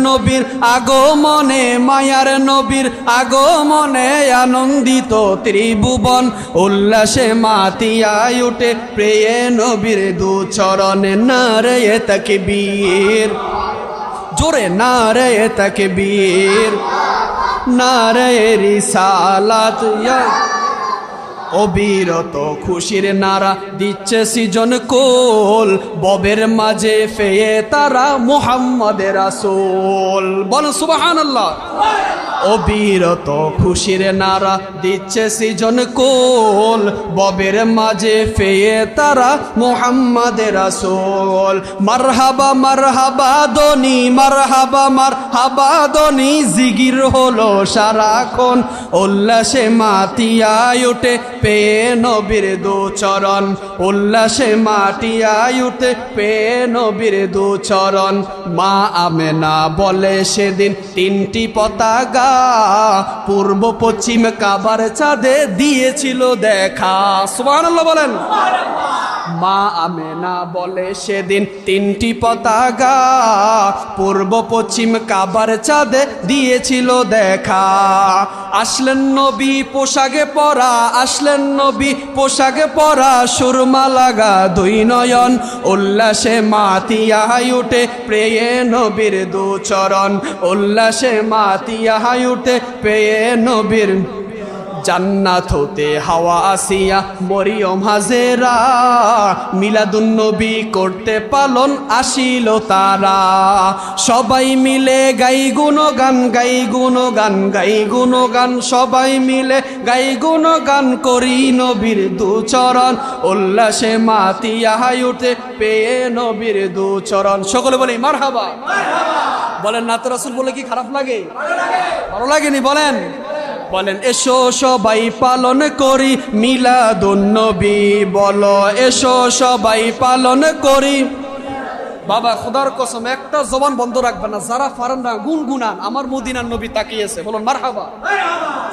নবীর আগমনে, মায়ার নবীর আগমনে আনন্দিত ত্রিভুবন, উল্লাসে মাতিয়ায় উঠে প্রিয় নবীর দু চরণে। নারে তাকবীর, জোরে নারে তাকবীর, নারে রিসালাত। অবিরত খুশির নারা দিচ্ছে সৃজন কোল, ববের মাঝে ফেয়ে তারা মুহাম্মদের রাসূল। বলেন সুবহানাল্লাহ। অবিরত খুশির নারা দিচ্ছে সৃজন কোল, ববের মাঝে ফেয়ে তারা মুহাম্মদের রাসূল। মারহাবা মারহাবা দনি, মারহাবা মারহাবা দনি জিগির হলো সারাক্ষণ, উল্লাসে মাতিয়ায় উঠে পেয়ে নবীর দু চরণ, উল্লাসে মাটিয়ায় উঠে পেয়ে নবীর দু চরণ। মা আমেনা বলে সেদিন তিনটি পতাকা, পূর্ব পশ্চিম কাবার চাঁদে দিয়েছিল দেখা। সুবহানাল্লাহ বলেন। মা আমেনা বলে সেদিন তিনটি পতাকা, পূর্ব পশ্চিম কাবার চাঁদে দিয়েছিল দেখা। আসলেন নবী পোশাকে পরা, আসলেন নবী পোশাকে পরা, সুরমা লাগা দুই নয়ন, উল্লাসে মাতিয়ায় উঠে প্রিয় নবীর দু চরণ, উল্লাসে মাতিয়ায় উঠে প্রিয় নবীর। জান্নাত হতে হাওয়া আসিয়া মরিয়ম হাজেরা, মিলাদুন নবী করতে পালন আসিল তারা। সবাই মিলে গাই গুণগান, গাই গুণগান, গাই গুণগান, সবাই মিলে গাই গুণগান করি নবীর দু চরণ, উল্লাসে মাতিয়ায় উঠে পেয়ে নবীর দু চরণ। সকলে বলি মারহাবা। বলেন নাত রাসূল বলে কি খারাপ লাগে? ভালো লাগেনি? বলেন বলেন এসো সবাই পালন করি মিলাদুন নবী, বলো এসো সবাই পালন করি। বাবা খোদার কসম একটা জবান বন্ধ রাখবেন না, যারা পারেন না গুনগুনান, আমার মদিনার নবী তাকিয়েছে, বলুন মারহাবা।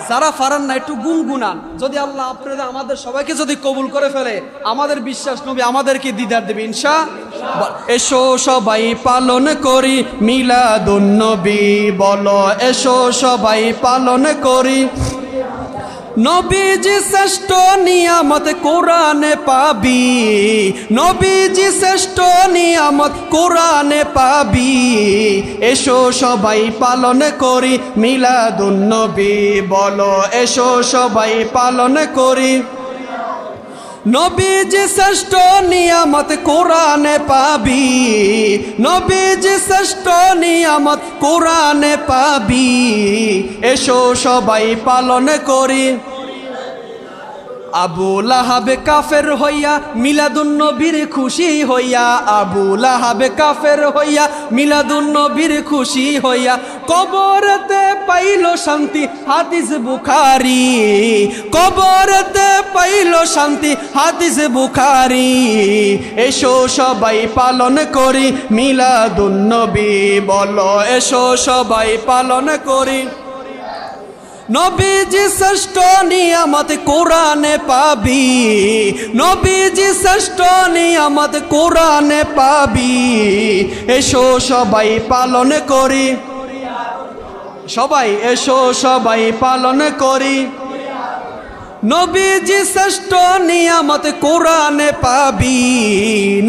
যারা পারেন না একটু গুনগুনান, যদি আল্লাহ আপনাদের আমাদের সবাইকে যদি কবুল করে ফেলে, আমাদের বিশ্বাস নবী আমাদেরকে দিদার দেবে ইনশাআল্লাহ। এসো সবাই পালন করি মিলাদুন নবী, বলো এসো সবাই পালন করি। নবীজি শ্রেষ্ঠ নিয়ামত কোরআনে পাবি, নবীজি শ্রেষ্ঠ নিয়ামত কোরআনে পাবি, এসো সবাই পালন করি মিলাদুন নবী, বলো এসো সবাই পালন করি। নবীজি শ্রেষ্ঠ নিয়ামত কোরআনে পাবি, নবীজি শ্রেষ্ঠ নিয়ামত কোরআনে পাবি, এসো সবাই পালন করি। আবু লাহাব কাফের হইয়া মিলাদুন নবীর খুশি হইয়া, আবু লাহাব কাফের হইয়া মিলাদুন নবীর খুশি হইয়া, কবরতে পাইল শান্তি হাদিস বুখারী, কবরতে পাইল শান্তি হাদিস বুখারী, এসো সবাই পালন করি মিলাদুন নবী, বলো এসো সবাই পালন করি। নবীজি শ্রেষ্ঠ নিয়ামত কোরআনে পাবি, নবীজি শ্রেষ্ঠ নিয়ামত কোরআনে পাবি, এসো সবাই পালন করি। সবাই এসো সবাই পালন করি। নবীজি শ্রেষ্ঠ নিয়ামত কোরআনে পাবি,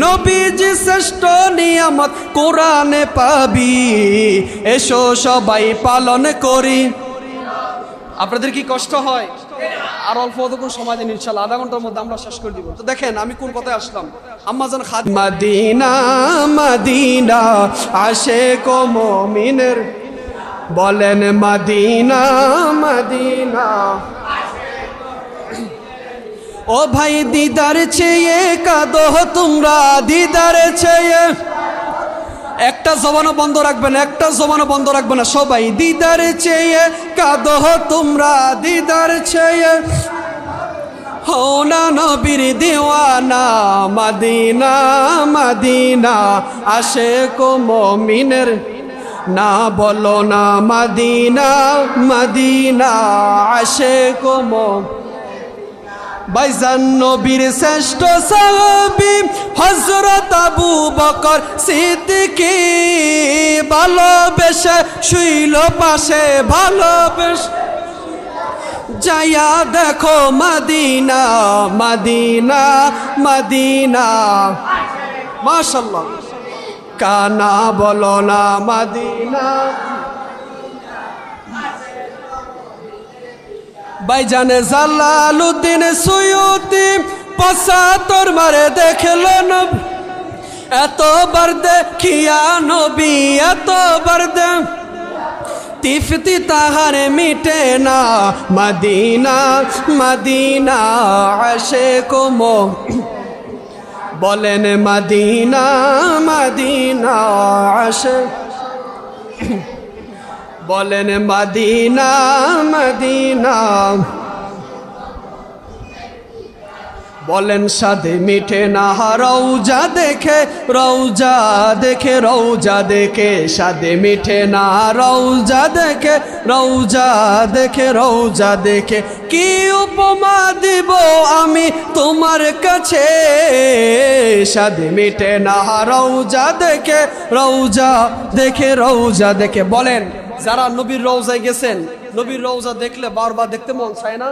নবীজি শ্রেষ্ঠ নিয়ামত কোরআনে পাবি, এসো সবাই পালন করি। আপনাদের কি কষ্ট হয়? আর অল্প অতক্ষণ সময় দিন ইনশাআল্লাহ, আধা ঘন্টার মধ্যে আমরা শেষ করে দিব। তো দেখেন আমি কোন কথায় আসলাম। আম্মাজান মদিনা মদিনা আশিক মুমিনের, বলেন মদিনা মদিনা। ও ভাই দিদার চেয়ে কাঁদো তোমরা, দিদার চেয়ে। একটা জবানও বন্ধ রাখবে না, একটা জবানও বন্ধ রাখবে না, সবাই দিদার চেয়ে কাঁদো তোমরা, দিদার চেয়ে। হও না নবীর দিওয়ানা, মদিনা মদিনা আশিক মুমিনের, না বলো না মদিনা মদিনা আশিক মুমিনের। ভাইজান নবীর শ্রেষ্ঠ সাহাবী হযরত আবু বকর সিদ্দিক ভালোবেসে শুইল পাশে ভালোবেসে যাইয়া দেখো মদিনা মদিনা মদিনা মাশাআল্লাহ কানা বলো না মদিনা ভাইজান জালালউদ্দিন সুয়ুতি পঁচাত্তর মারে দেখলো নবী এতবার দেখিয়া নবী এতবার তিফতি তাহার মিটে না মদিনা মদিনা আশিক বলেন মদিনা মদিনা আশিক বলেন মদিনা মদিনা বলেন সাদে মিঠে না রওজা দেখে রওজা দেখে রওজা দেখে সাদে মিঠে না রওজা দেখে রওজা দেখে রওজা দেখে কি উপমা দিব আমি তোমার কাছে সাদে মিঠে না রওজা দেখে রওজা দেখে রওজা দেখে বলেন যারা নবীর রওজায় গেছেন নবীর রওজা দেখলে বারবার দেখতে মন চায় না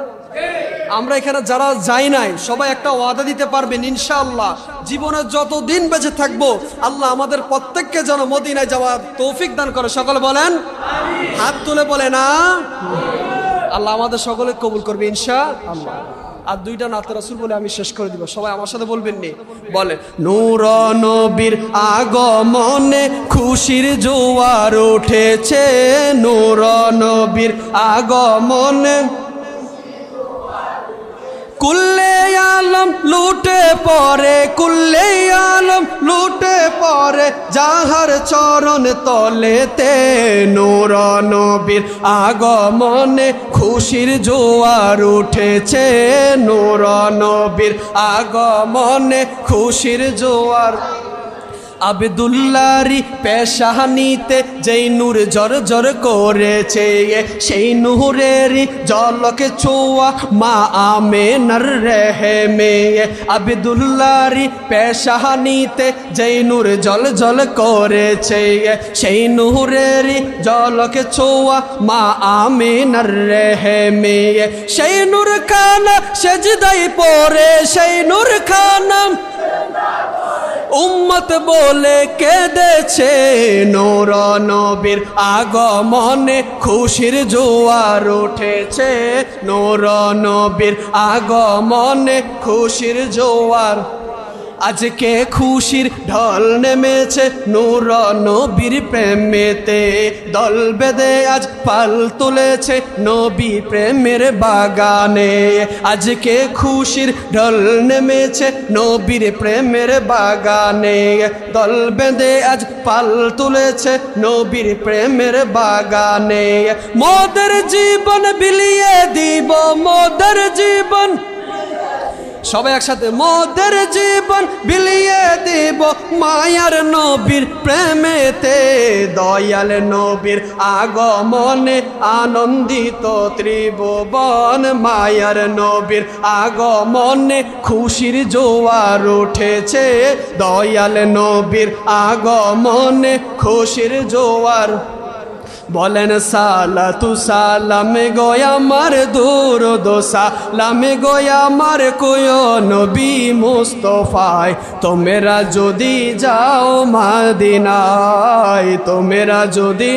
আমরা এখানে যারা যাই নাই সবাই একটা ওয়াদা দিতে পারবেন ইনশাআল্লাহ জীবনে যতদিন বেঁচে থাকবো আল্লাহ আমাদের প্রত্যেককে যেন মদিনায় যাওয়ার তৌফিক দান করে সকলে বলেন আমিন হাত তুলে বলেন না আল্লাহ আমাদের সকলে কবুল করবে ইনশাআল্লাহ আর দুইটা নাতে রাসূল বলে আমি শেষ করে দিব সবাই আমার সাথে বলবেন নি বলে নূর নবীর আগমনে খুশির জোয়ার উঠেছে নূর নবীর আগমনে কুল্লে আলম লুটে পরে কুল্লে আলম লুটে পরে যাহার চরণ তলেতে নূর নবীর আগমনে খুশির জোয়ার উঠেছে নূর নবীর আগমনে খুশির জোয়ার আব্দুল্লাহরি পেশানিতে যেই নূর জর জর করেছে সেই নূরেরই জলকে ছোঁয়া মা আমেনার রেহেমে আব্দুল্লাহরি পেশানিতে যেই নূর জল জল করেছে সেই নূরেরই জলকে ছোঁয়া মা আমেনার রেহেমে সেই নূর খানা সেজদায় পড়ে সেই নূর খানা উম্মত বলে কেঁদেছে নূর নবীর আগমনে খুশির জোয়ার উঠেছে নূর নবীর আগমনে খুশির জোয়ার আজকে খুশির ঢল নেমেছে নূর নবীর প্রেমেতে দল বেঁধে আজ পাল তুলেছে নবী প্রেমের বাগানে আজকে খুশির ঢল নেমেছে নবীর প্রেমের বাগানে দল বেঁধে আজ পাল তুলেছে নবীর প্রেমের বাগানে মোদের জীবন বিলিয়ে দিব মোদের জীবন সবাই একসাথে মোদের জীবন বিলিয়ে দিব মায়ার নবীর প্রেমেতে দয়াল নবীর আগমনে আনন্দিত ত্রিভুবন মায়ার নবীর আগমনে খুশির জোয়ার উঠেছে দয়াল নবীর আগমনে খুশির জোয়ার বলেন সালাতু সালামে গোয়া আমার দুরুদ সালামে গোয়া আমার কোয় নবী মুস্তফায় তোমরা যদি যাও মদিনায় তোমরা যদি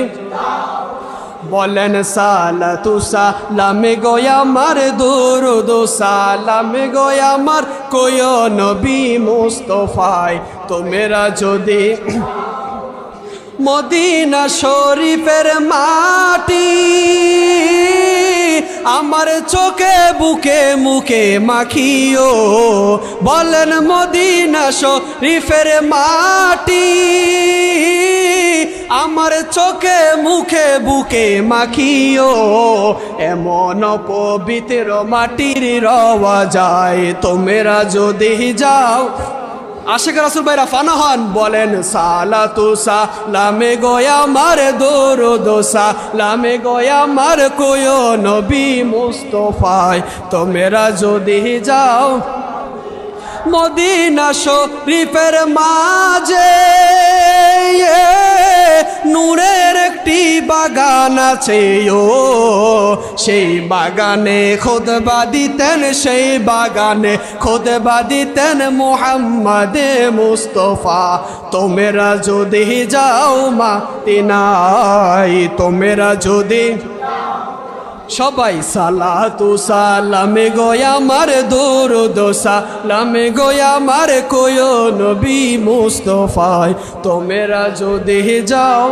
বলেন সালাতু সালামে গোয়া আমার দুরুদ সালামে গোয়া আমার কোয় নবী মুস্তফায় তোমরা যদি মদিনা শরীফের মাটি আমার চোখে বুকে মুখে মাখিও বলেন মদিনা শরীফের মাটি আমার চোখে মুখে বুকে মাখিও এমন পবিত্র মাটির রওয়া যায় তোমরা যদি যাও আশিক রাসূল ভাইরা ফানা হন, বলেন সালাতু সালামে গোয়া মার দরুদ সালামে গোয়া মার কোয় নবী মুস্তাফায় তোমরা যদি যাও মদিনা শরীফের মাঝে নূরের একটি বাগান আছে ও সেই বাগানে খুতবা দিতেন, সেই বাগানে খুতবা দিতেন মুহাম্মদে মুস্তাফা। তোমরা যদি যাও মদিনায়, তোমরা যদি সবাই সালাতু সালামে গোয়া মার দরুদ সালামে গোয়া মার কোয় নবী মুস্তাফায় তোমরা যদি যাও